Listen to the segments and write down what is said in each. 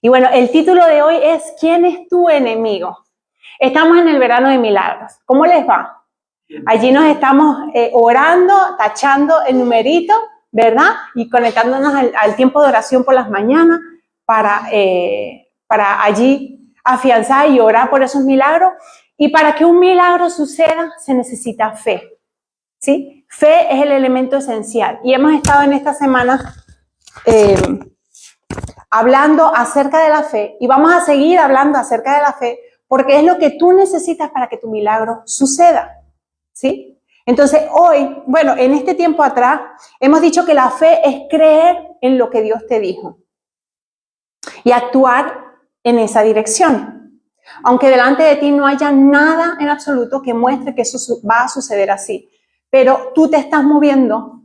Y bueno, el título de hoy es ¿Quién es tu enemigo? Estamos en el verano de milagros. ¿Cómo les va? Allí nos estamos orando, tachando el numerito, ¿verdad? Y conectándonos al tiempo de oración por las mañanas para allí afianzar y orar por esos milagros. Y para que un milagro suceda se necesita fe, ¿sí? Fe es el elemento esencial. Y hemos estado en esta semana hablando acerca de la fe y vamos a seguir hablando acerca de la fe porque es lo que tú necesitas para que tu milagro suceda, ¿sí? Entonces hoy, bueno, en este tiempo atrás, hemos dicho que la fe es creer en lo que Dios te dijo y actuar en esa dirección. Aunque delante de ti no haya nada en absoluto que muestre que eso va a suceder así. Pero tú te estás moviendo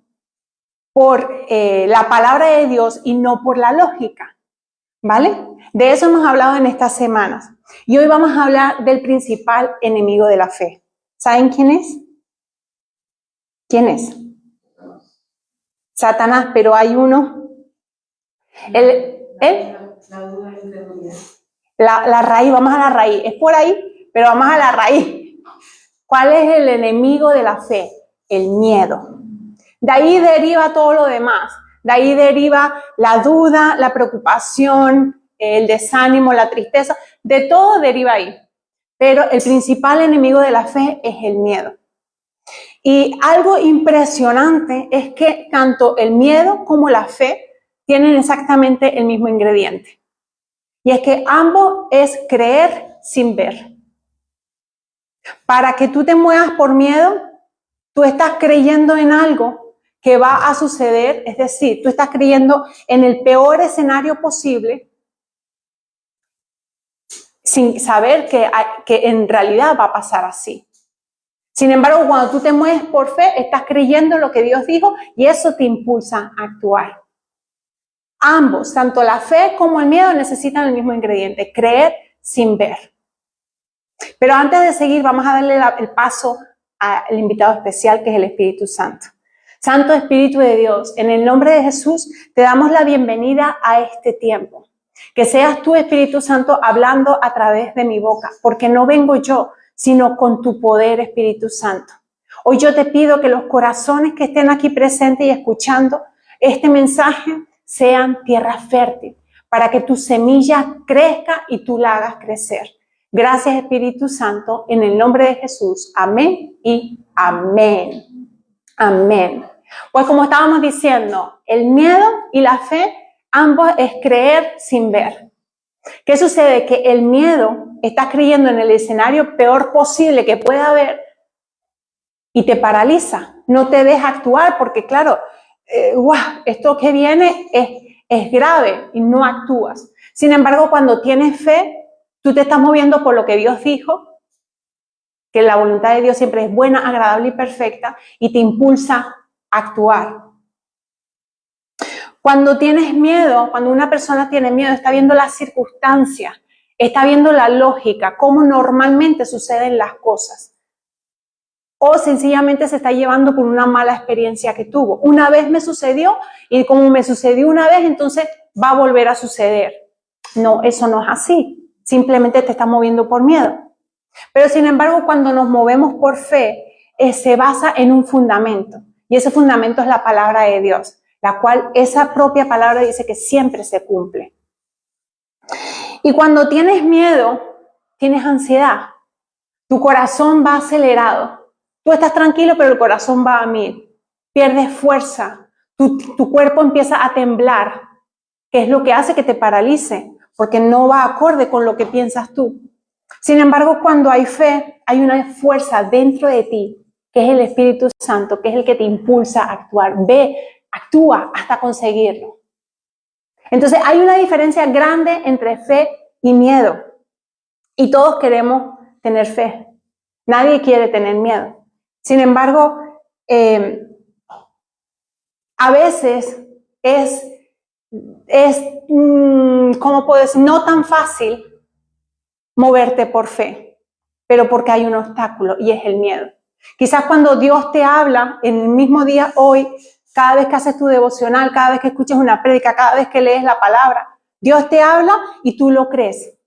por la palabra de Dios y no por la lógica, ¿vale? De eso hemos hablado en estas semanas. Y hoy vamos a hablar del principal enemigo de la fe. ¿Saben quién es? ¿Quién es? Satanás, pero hay uno. La raíz, vamos a la raíz. Es por ahí, pero vamos a la raíz. ¿Cuál es el enemigo de la fe? El miedo. De ahí deriva todo lo demás. De ahí deriva la duda, la preocupación, el desánimo, la tristeza. De todo deriva ahí. Pero el principal enemigo de la fe es el miedo. Y algo impresionante es que tanto el miedo como la fe tienen exactamente el mismo ingrediente. Y es que ambos es creer sin ver. Para que tú te muevas por miedo, tú estás creyendo en algo que va a suceder, es decir, tú estás creyendo en el peor escenario posible sin saber que en realidad va a pasar así. Sin embargo, cuando tú te mueves por fe, estás creyendo en lo que Dios dijo y eso te impulsa a actuar. Ambos, tanto la fe como el miedo, necesitan el mismo ingrediente, creer sin ver. Pero antes de seguir, vamos a darle el paso al invitado especial, que es el Espíritu Santo. Santo Espíritu de Dios, en el nombre de Jesús, te damos la bienvenida a este tiempo. Que seas tú, Espíritu Santo, hablando a través de mi boca, porque no vengo yo, sino con tu poder, Espíritu Santo. Hoy yo te pido que los corazones que estén aquí presentes y escuchando este mensaje sean tierra fértil, para que tu semilla crezca y tú la hagas crecer. Gracias, Espíritu Santo, en el nombre de Jesús. Amén y amén. Amén. Pues como estábamos diciendo, el miedo y la fe, ambos es creer sin ver. ¿Qué sucede? Que el miedo, estás creyendo en el escenario peor posible que pueda haber y te paraliza, no te deja actuar porque claro, esto que viene es grave y no actúas. Sin embargo, cuando tienes fe, tú te estás moviendo por lo que Dios dijo, que la voluntad de Dios siempre es buena, agradable y perfecta, y te impulsa a actuar. Cuando tienes miedo, cuando una persona tiene miedo, está viendo las circunstancias, está viendo la lógica, cómo normalmente suceden las cosas. O sencillamente se está llevando por una mala experiencia que tuvo. Una vez me sucedió y como me sucedió una vez, entonces va a volver a suceder. No, eso no es así. Simplemente te estás moviendo por miedo. Pero sin embargo, cuando nos movemos por fe, se basa en un fundamento. Y ese fundamento es la palabra de Dios, la cual esa propia palabra dice que siempre se cumple. Y cuando tienes miedo, tienes ansiedad. Tu corazón va acelerado. Tú estás tranquilo, pero el corazón va a 1000. Pierdes fuerza. Tu cuerpo empieza a temblar, que es lo que hace que te paralice, porque no va acorde con lo que piensas tú. Sin embargo, cuando hay fe, hay una fuerza dentro de ti, que es el Espíritu Santo, que es el que te impulsa a actuar. Ve, actúa hasta conseguirlo. Entonces, hay una diferencia grande entre fe y miedo. Y todos queremos tener fe. Nadie quiere tener miedo. Sin embargo, a veces ¿cómo puedo decir? No tan fácil moverte por fe, pero porque hay un obstáculo y es el miedo. Quizás cuando Dios te habla en el mismo día hoy, cada vez que haces tu devocional, cada vez que escuchas una prédica, cada vez que lees la palabra, Dios te habla y tú lo crees.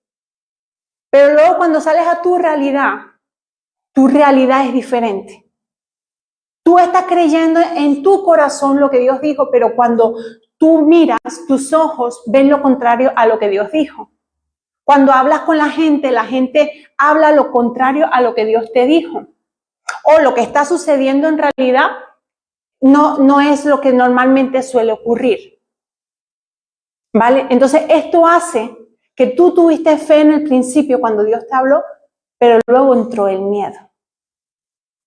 Pero luego cuando sales a tu realidad es diferente. Tú estás creyendo en tu corazón lo que Dios dijo, pero cuando tú miras, tus ojos ven lo contrario a lo que Dios dijo. Cuando hablas con la gente habla lo contrario a lo que Dios te dijo. O lo que está sucediendo en realidad no es lo que normalmente suele ocurrir. ¿Vale? Entonces, esto hace que tú tuviste fe en el principio cuando Dios te habló, pero luego entró el miedo.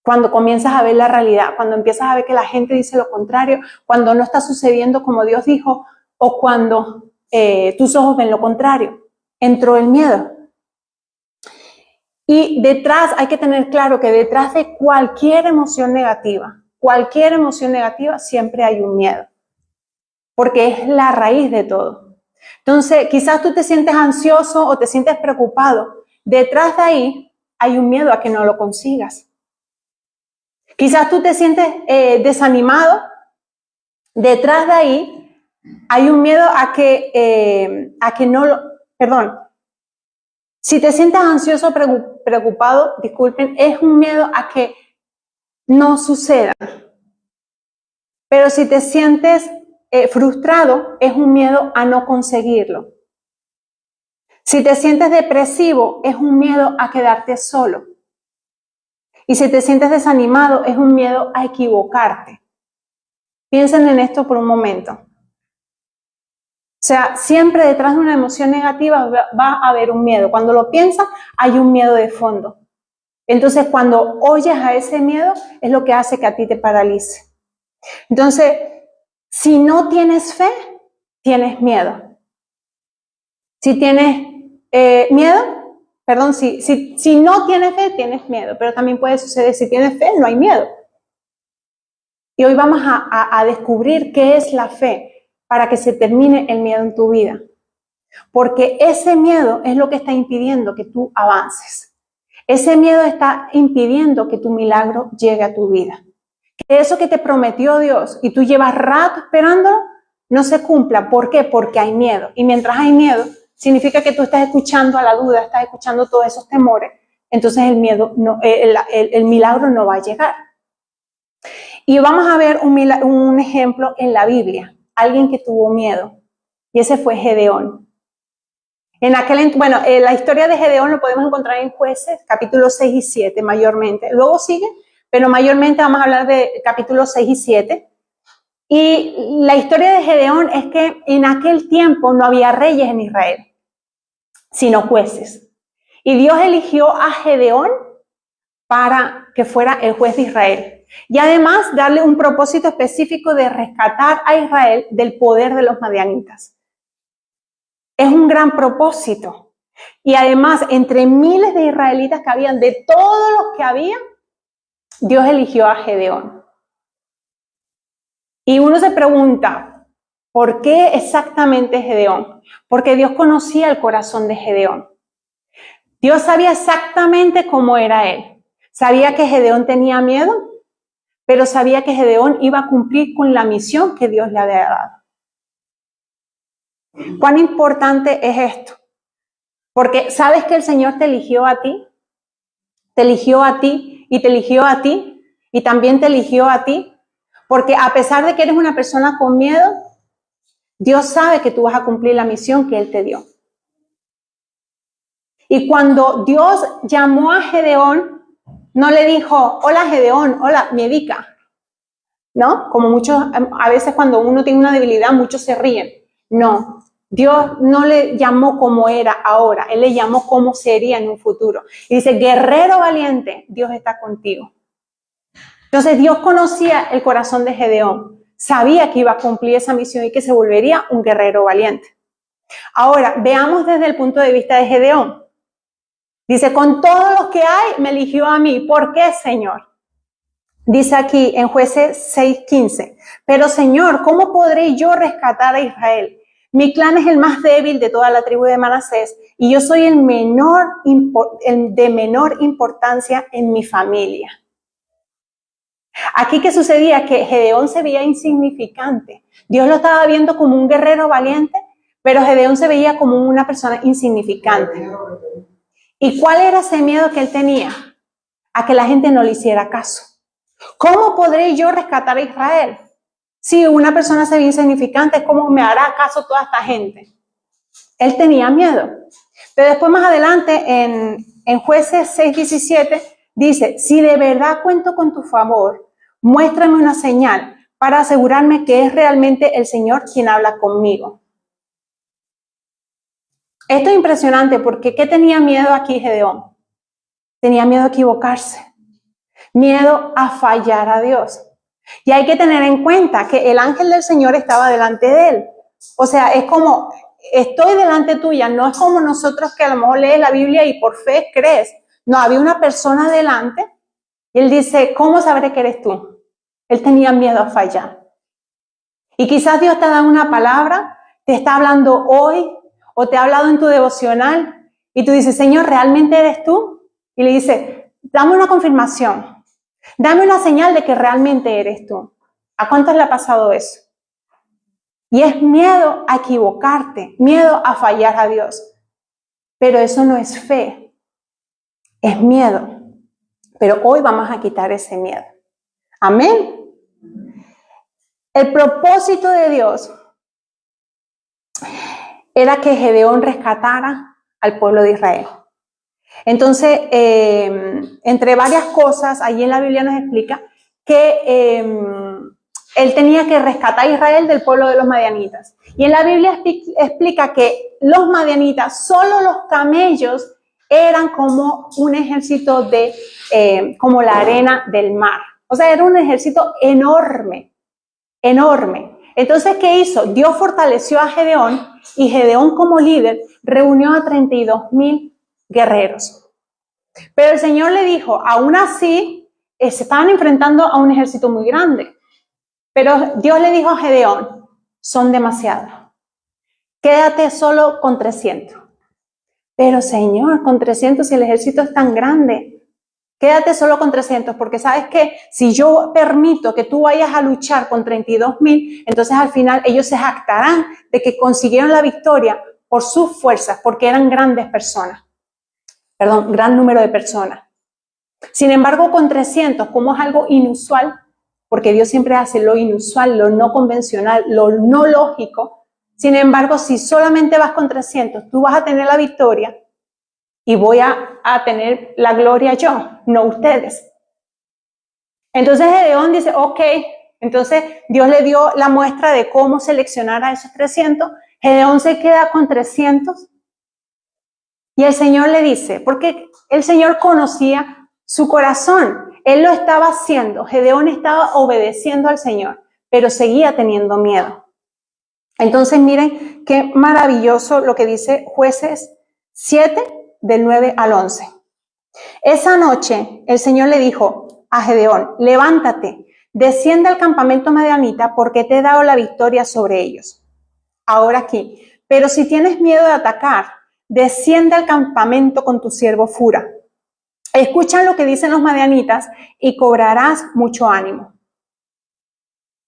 Cuando comienzas a ver la realidad, cuando empiezas a ver que la gente dice lo contrario, cuando no está sucediendo como Dios dijo, o cuando tus ojos ven lo contrario, entró el miedo. Y detrás, hay que tener claro que detrás de cualquier emoción negativa, siempre hay un miedo, porque es la raíz de todo. Entonces, quizás tú te sientes ansioso o te sientes preocupado. Detrás de ahí hay un miedo a que no lo consigas. Quizás tú te sientes desanimado. Detrás de ahí hay un miedo a que no lo... Perdón. Si te sientes ansioso o preocupado, disculpen, es un miedo a que no suceda. Pero si te sientes frustrado, es un miedo a no conseguirlo. Si te sientes depresivo, es un miedo a quedarte solo. Y si te sientes desanimado, es un miedo a equivocarte. Piensen en esto por un momento. O sea, siempre detrás de una emoción negativa va a haber un miedo. Cuando lo piensas, hay un miedo de fondo. Entonces, cuando oyes a ese miedo, es lo que hace que a ti te paralice. Entonces, si no tienes fe, tienes miedo. Si tienes si no tienes fe, tienes miedo. Pero también puede suceder, si tienes fe, no hay miedo. Y hoy vamos a descubrir qué es la fe para que se termine el miedo en tu vida. Porque ese miedo es lo que está impidiendo que tú avances. Ese miedo está impidiendo que tu milagro llegue a tu vida. Que eso que te prometió Dios y tú llevas rato esperándolo, no se cumpla. ¿Por qué? Porque hay miedo. Y mientras hay miedo, significa que tú estás escuchando a la duda, estás escuchando todos esos temores. Entonces el milagro no va a llegar. Y vamos a ver un ejemplo en la Biblia. Alguien que tuvo miedo. Y ese fue Gedeón. La historia de Gedeón lo podemos encontrar en Jueces, capítulos 6 y 7 mayormente. Luego sigue, pero mayormente vamos a hablar de capítulos 6 y 7. Y la historia de Gedeón es que en aquel tiempo no había reyes en Israel, sino jueces. Y Dios eligió a Gedeón para que fuera el juez de Israel. Y además darle un propósito específico de rescatar a Israel del poder de los madianitas. Es un gran propósito. Y además, entre miles de israelitas que habían, de todos los que había, Dios eligió a Gedeón. Y uno se pregunta, ¿por qué exactamente Gedeón? Porque Dios conocía el corazón de Gedeón. Dios sabía exactamente cómo era él. Sabía que Gedeón tenía miedo, pero sabía que Gedeón iba a cumplir con la misión que Dios le había dado. ¿Cuán importante es esto? Porque ¿sabes que el Señor te eligió a ti? Te eligió a ti y te eligió a ti y también te eligió a ti. Porque a pesar de que eres una persona con miedo, Dios sabe que tú vas a cumplir la misión que Él te dio. Y cuando Dios llamó a Gedeón, no le dijo, hola Gedeón, hola, me dedica. ¿No? Como muchos, a veces cuando uno tiene una debilidad, muchos se ríen. No, Dios no le llamó como era ahora, Él le llamó como sería en un futuro. Y dice, guerrero valiente, Dios está contigo. Entonces Dios conocía el corazón de Gedeón, sabía que iba a cumplir esa misión y que se volvería un guerrero valiente. Ahora, veamos desde el punto de vista de Gedeón. Dice, con todos los que hay, me eligió a mí. ¿Por qué, Señor? Dice aquí en Jueces 6:15, pero Señor, ¿cómo podré yo rescatar a Israel? Mi clan es el más débil de toda la tribu de Manasés y yo soy el de menor importancia en mi familia. Aquí, ¿qué sucedía? Que Gedeón se veía insignificante. Dios lo estaba viendo como un guerrero valiente, pero Gedeón se veía como una persona insignificante. ¿Y cuál era ese miedo que él tenía? A que la gente no le hiciera caso. ¿Cómo podré yo rescatar a Israel? Si una persona se ve insignificante, ¿cómo me hará caso toda esta gente? Él tenía miedo. Pero después más adelante, en Jueces 6:17, dice, si de verdad cuento con tu favor, muéstrame una señal para asegurarme que es realmente el Señor quien habla conmigo. Esto es impresionante porque ¿qué tenía miedo aquí Gedeón? Tenía miedo a equivocarse, miedo a fallar a Dios. Y hay que tener en cuenta que el ángel del Señor estaba delante de él. O sea, es como, estoy delante tuya, no es como nosotros que a lo mejor lees la Biblia y por fe crees. No, había una persona delante y él dice, ¿cómo sabré que eres tú? Él tenía miedo a fallar. Y quizás Dios te da una palabra, te está hablando hoy o te ha hablado en tu devocional y tú dices, Señor, ¿realmente eres tú? Y le dice, dame una confirmación, dame una señal de que realmente eres tú. ¿A cuántos le ha pasado eso? Y es miedo a equivocarte, miedo a fallar a Dios. Pero eso no es fe, es miedo. Pero hoy vamos a quitar ese miedo. Amén. El propósito de Dios era que Gedeón rescatara al pueblo de Israel. Entonces, entre varias cosas, allí en la Biblia nos explica que él tenía que rescatar a Israel del pueblo de los madianitas. Y en la Biblia explica que los madianitas, solo los camellos, eran como un ejército de, como la arena del mar. O sea, era un ejército enorme, enorme. Entonces, ¿qué hizo? Dios fortaleció a Gedeón y Gedeón como líder reunió a 32,000 guerreros. Pero el Señor le dijo, aún así, se estaban enfrentando a un ejército muy grande. Pero Dios le dijo a Gedeón, son demasiados. Quédate solo con 300. Pero Señor, con 300 si el ejército es tan grande. Quédate solo con 300, porque sabes que si yo permito que tú vayas a luchar con 32,000, entonces al final ellos se jactarán de que consiguieron la victoria por sus fuerzas, porque eran grandes personas. Perdón, gran número de personas. Sin embargo, con 300, como es algo inusual, porque Dios siempre hace lo inusual, lo no convencional, lo no lógico. Sin embargo, si solamente vas con 300, tú vas a tener la victoria y voy a tener la gloria yo, no ustedes. Entonces Gedeón dice, ok, entonces Dios le dio la muestra de cómo seleccionar a esos 300. Gedeón se queda con 300 y el Señor le dice, porque el Señor conocía su corazón, Él lo estaba haciendo, Gedeón estaba obedeciendo al Señor, pero seguía teniendo miedo. Entonces miren qué maravilloso lo que dice Jueces 7, del 9 al 11. Esa noche el Señor le dijo a Gedeón, levántate, desciende al campamento madianita porque te he dado la victoria sobre ellos. Ahora aquí, pero si tienes miedo de atacar, desciende al campamento con tu siervo Fura. Escucha lo que dicen los madianitas y cobrarás mucho ánimo.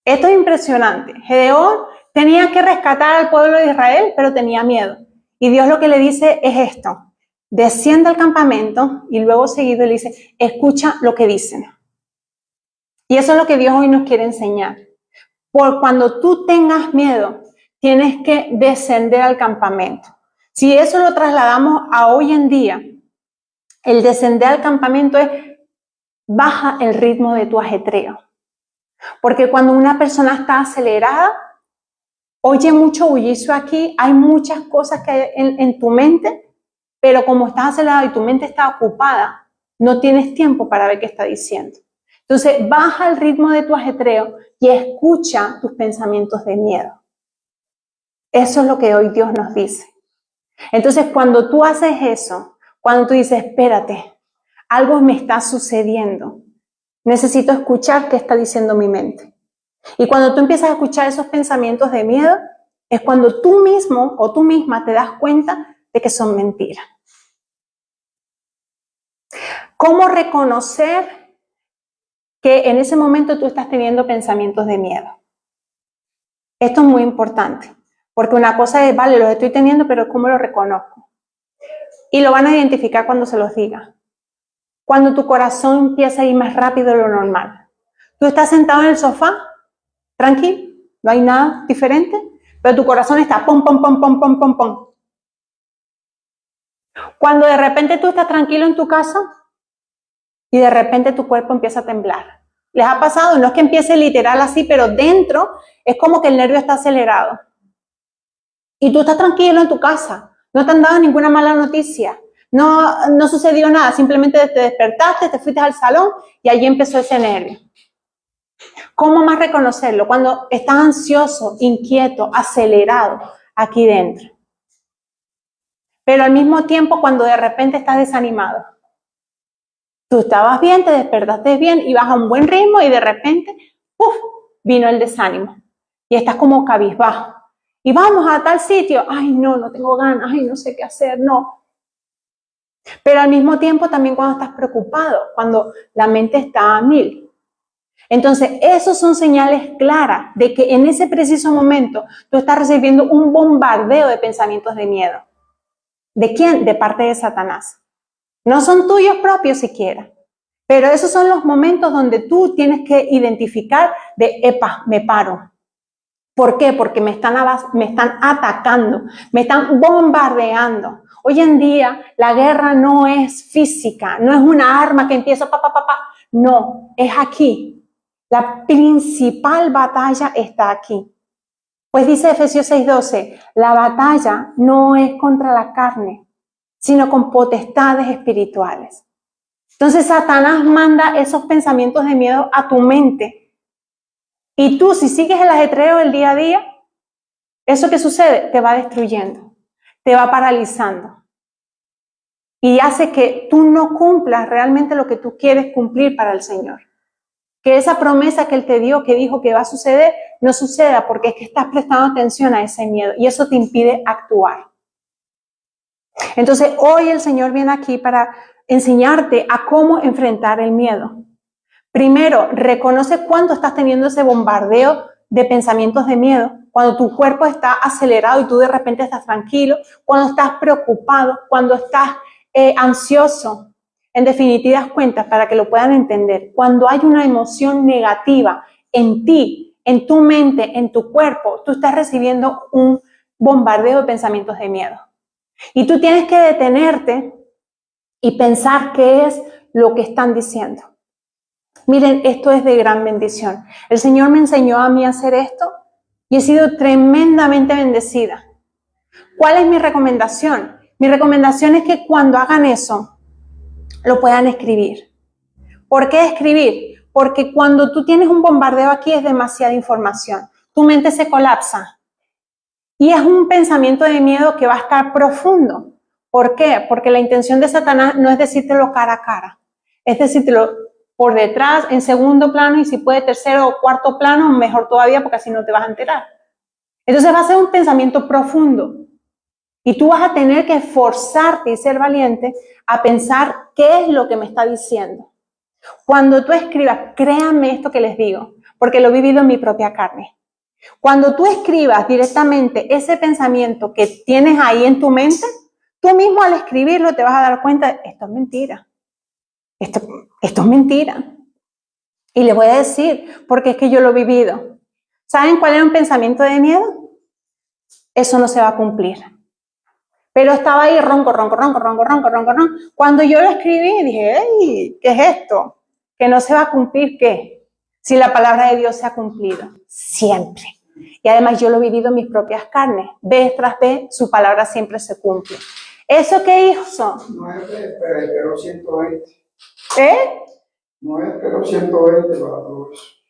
Esto es impresionante. Gedeón tenía que rescatar al pueblo de Israel, pero tenía miedo. Y Dios lo que le dice es esto. Desciende al campamento y luego seguido le dice, escucha lo que dicen. Y eso es lo que Dios hoy nos quiere enseñar. Por cuando tú tengas miedo, tienes que descender al campamento. Si eso lo trasladamos a hoy en día, el descender al campamento es baja el ritmo de tu ajetreo. Porque cuando una persona está acelerada, oye mucho bullicio aquí, hay muchas cosas que hay en tu mente, pero como estás acelerado y tu mente está ocupada, no tienes tiempo para ver qué está diciendo. Entonces, baja el ritmo de tu ajetreo y escucha tus pensamientos de miedo. Eso es lo que hoy Dios nos dice. Entonces, cuando tú haces eso, cuando tú dices, espérate, algo me está sucediendo, necesito escuchar qué está diciendo mi mente. Y cuando tú empiezas a escuchar esos pensamientos de miedo, es cuando tú mismo o tú misma te das cuenta de que son mentiras. ¿Cómo reconocer que en ese momento tú estás teniendo pensamientos de miedo? Esto es muy importante, Porque una cosa es, vale, los estoy teniendo, pero ¿cómo lo reconozco? Y lo van a identificar cuando se los diga. Cuando tu corazón empieza a ir más rápido de lo normal. Tú estás sentado en el sofá, tranquilo, no hay nada diferente, pero tu corazón está pom, pom, pom, pom, pom, pom, pom. Cuando de repente tú estás tranquilo en tu casa y de repente tu cuerpo empieza a temblar. ¿Les ha pasado? No es que empiece literal así, pero dentro es como que el nervio está acelerado. Y tú estás tranquilo en tu casa, no te han dado ninguna mala noticia, no sucedió nada, simplemente te despertaste, te fuiste al salón y allí empezó ese nervio. ¿Cómo más reconocerlo? Cuando estás ansioso, inquieto, acelerado aquí dentro. Pero al mismo tiempo cuando de repente estás desanimado. Tú estabas bien, te despertaste bien, ibas a un buen ritmo y de repente, ¡puf!, vino el desánimo. Y estás como cabizbajo. Y vamos a tal sitio, ay no tengo ganas, ay no sé qué hacer, no. Pero al mismo tiempo también cuando estás preocupado, cuando la mente está a 1000. Entonces, esos son señales claras de que en ese preciso momento tú estás recibiendo un bombardeo de pensamientos de miedo. ¿De quién? De parte de Satanás. No son tuyos propios siquiera. Pero esos son los momentos donde tú tienes que identificar de, epa, me paro. ¿Por qué? Porque me están atacando, me están bombardeando. Hoy en día la guerra no es física, no es una arma que empieza no, es aquí. La principal batalla está aquí. Pues dice Efesios 6:12, la batalla no es contra la carne, sino con potestades espirituales. Entonces Satanás manda esos pensamientos de miedo a tu mente. Y tú, si sigues el ajetreo del día a día, eso que sucede te va destruyendo, te va paralizando. Y hace que tú no cumplas realmente lo que tú quieres cumplir para el Señor. Que esa promesa que Él te dio, que dijo que va a suceder, no suceda porque es que estás prestando atención a ese miedo y eso te impide actuar. Entonces, hoy el Señor viene aquí para enseñarte a cómo enfrentar el miedo. Primero, reconoce cuándo estás teniendo ese bombardeo de pensamientos de miedo, cuando tu cuerpo está acelerado y tú de repente estás tranquilo, cuando estás preocupado, cuando estás ansioso. En definitivas cuentas, para que lo puedan entender, cuando hay una emoción negativa en ti, en tu mente, en tu cuerpo, tú estás recibiendo un bombardeo de pensamientos de miedo. Y tú tienes que detenerte y pensar qué es lo que están diciendo. Miren, esto es de gran bendición. El Señor me enseñó a mí a hacer esto y he sido tremendamente bendecida. ¿Cuál es mi recomendación? Mi recomendación es que cuando hagan eso, lo puedan escribir. ¿Por qué escribir? Porque cuando tú tienes un bombardeo aquí es demasiada información. Tu mente se colapsa. Y es un pensamiento de miedo que va a estar profundo. ¿Por qué? Porque la intención de Satanás no es decírtelo cara a cara. Es decírtelo por detrás, en segundo plano, y si puede tercero o cuarto plano, mejor todavía, porque así no te vas a enterar. Entonces va a ser un pensamiento profundo. Y tú vas a tener que esforzarte y ser valiente a pensar qué es lo que me está diciendo. Cuando tú escribas, créanme esto que les digo, porque lo he vivido en mi propia carne. Cuando tú escribas directamente ese pensamiento que tienes ahí en tu mente, tú mismo al escribirlo te vas a dar cuenta, esto es mentira. Esto es mentira. Y les voy a decir, porque es que yo lo he vivido. ¿Saben cuál era un pensamiento de miedo? Eso no se va a cumplir. Pero estaba ahí ronco. Cuando yo lo escribí, dije, ¡ey! ¿Qué es esto? ¿Que no se va a cumplir qué? Si la palabra de Dios se ha cumplido. Siempre. Y además yo lo he vivido en mis propias carnes. Vez tras vez, su palabra siempre se cumple. ¿Eso qué hizo? No es pero 120. ¿Eh? No es pero 120 para todos.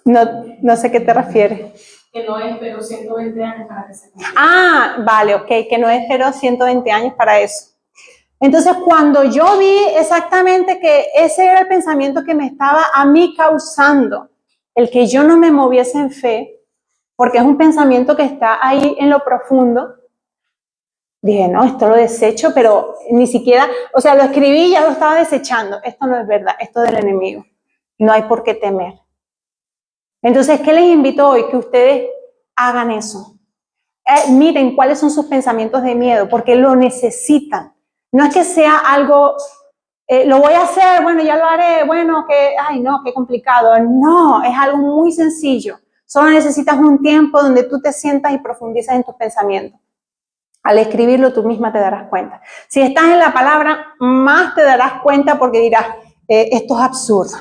No sé qué te refieres. Que no esperó 120 años para que se cumpla. Ah, vale, ok, que no esperó 120 años para eso. Entonces, cuando yo vi exactamente que ese era el pensamiento que me estaba a mí causando, el que yo no me moviese en fe, porque es un pensamiento que está ahí en lo profundo, dije, no, esto lo desecho, pero ni siquiera, o sea, lo escribí y ya lo estaba desechando. Esto no es verdad, esto es del enemigo. No hay por qué temer. Entonces, ¿qué les invito hoy? Que ustedes hagan eso. miren cuáles son sus pensamientos de miedo, porque lo necesitan. No es que sea algo, lo voy a hacer, bueno, ya lo haré, bueno, ay no, qué complicado. No, es algo muy sencillo. Solo necesitas un tiempo donde tú te sientas y profundizas en tus pensamientos. Al escribirlo tú misma te darás cuenta. Si estás en la palabra, más te darás cuenta porque dirás, esto es absurdo.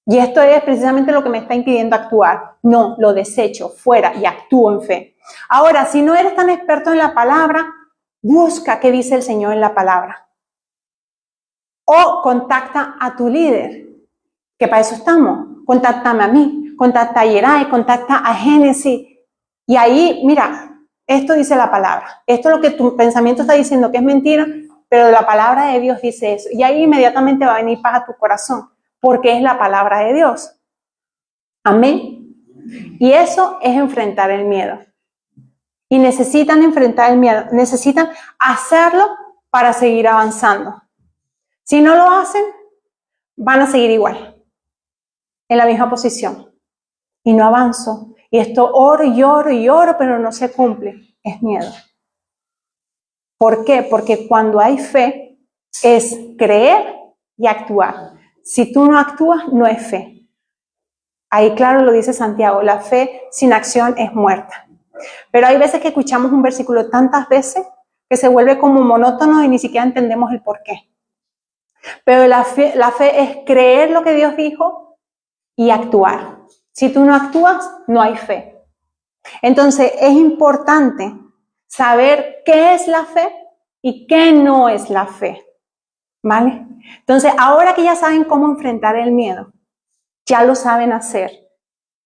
Y esto es precisamente lo que me está impidiendo actuar. No, lo desecho, fuera y actúo en fe. Ahora, si no eres tan experto en la palabra, busca qué dice el Señor en la palabra. O contacta a tu líder, que para eso estamos. Contáctame a mí, contacta a Yeray, contacta a Génesis. Y ahí, mira, esto dice la palabra. Esto es lo que tu pensamiento está diciendo que es mentira, pero la palabra de Dios dice eso. Y ahí inmediatamente va a venir paz a tu corazón, porque es la palabra de Dios. Amén. Y eso es enfrentar el miedo. Y necesitan enfrentar el miedo, necesitan hacerlo para seguir avanzando. Si no lo hacen, van a seguir igual, en la misma posición. Y no avanzo. Y esto oro y oro y oro, pero no se cumple. Es miedo. ¿Por qué? Porque cuando hay fe, es creer y actuar. Si tú no actúas, no es fe. Ahí claro lo dice Santiago, la fe sin acción es muerta. Pero hay veces que escuchamos un versículo tantas veces que se vuelve como monótono y ni siquiera entendemos el por qué. Pero la fe es creer lo que Dios dijo y actuar. Si tú no actúas, no hay fe. Entonces es importante saber qué es la fe y qué no es la fe. ¿Vale? Entonces, ahora que ya saben cómo enfrentar el miedo, ya lo saben hacer.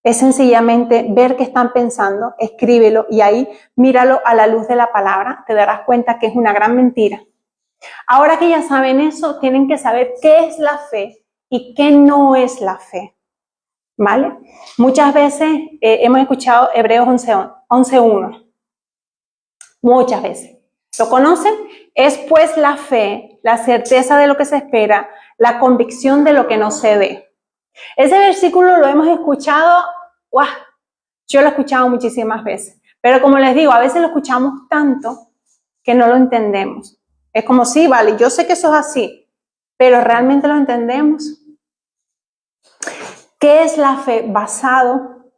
Es sencillamente ver qué están pensando, escríbelo y ahí míralo a la luz de la palabra, te darás cuenta que es una gran mentira. Ahora que ya saben eso, tienen que saber qué es la fe y qué no es la fe. ¿Vale? Muchas veces hemos escuchado Hebreos 11:1. Muchas veces. ¿Lo conocen? Es pues la fe, la certeza de lo que se espera, la convicción de lo que no se ve. Ese versículo lo hemos escuchado, ¡guau! Yo lo he escuchado muchísimas veces. Pero como les digo, a veces lo escuchamos tanto que no lo entendemos. Es como, sí, vale, yo sé que eso es así, pero ¿realmente lo entendemos? ¿Qué es la fe? Basado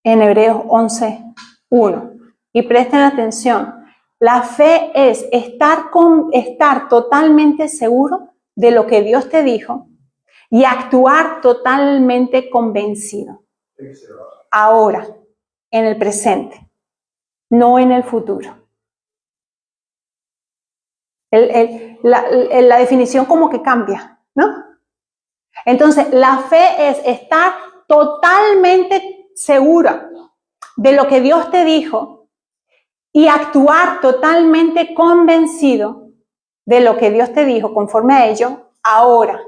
en Hebreos 11:1. Y presten atención. La fe es estar totalmente seguro de lo que Dios te dijo y actuar totalmente convencido. Ahora, en el presente, no en el futuro. La definición como que cambia, ¿no? Entonces, la fe es estar totalmente segura de lo que Dios te dijo y actuar totalmente convencido de lo que Dios te dijo conforme a ello ahora.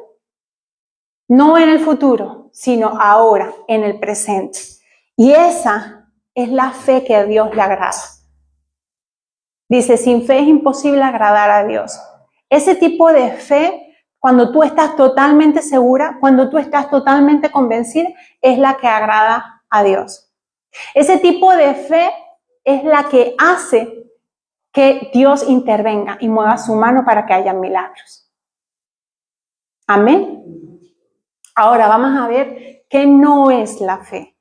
No en el futuro, sino ahora, en el presente. Y esa es la fe que a Dios le agrada. Dice, sin fe es imposible agradar a Dios. Ese tipo de fe, cuando tú estás totalmente segura, cuando tú estás totalmente convencida, es la que agrada a Dios. Ese tipo de fe es la que hace que Dios intervenga y mueva su mano para que haya milagros. Amén. Ahora vamos a ver qué no es la fe,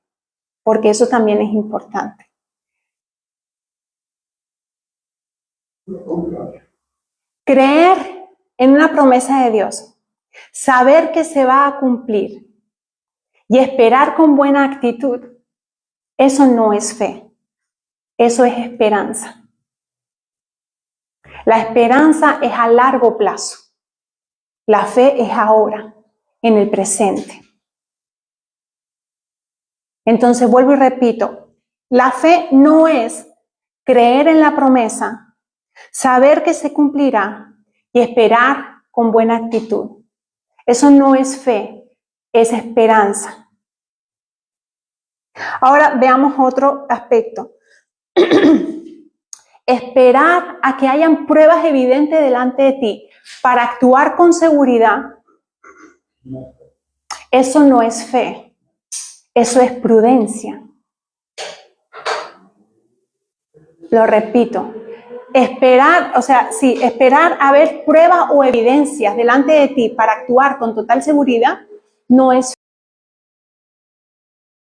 porque eso también es importante. Creer en una promesa de Dios, saber que se va a cumplir y esperar con buena actitud, eso no es fe, eso es esperanza. La esperanza es a largo plazo, la fe es ahora, en el presente. Entonces vuelvo y repito, la fe no es creer en la promesa, saber que se cumplirá y esperar con buena actitud. Eso no es fe, es esperanza. Ahora veamos otro aspecto. Esperar a que hayan pruebas evidentes delante de ti para actuar con seguridad, eso no es fe, eso es prudencia. Lo repito. Esperar, o sea, sí, esperar a ver pruebas o evidencias delante de ti para actuar con total seguridad no es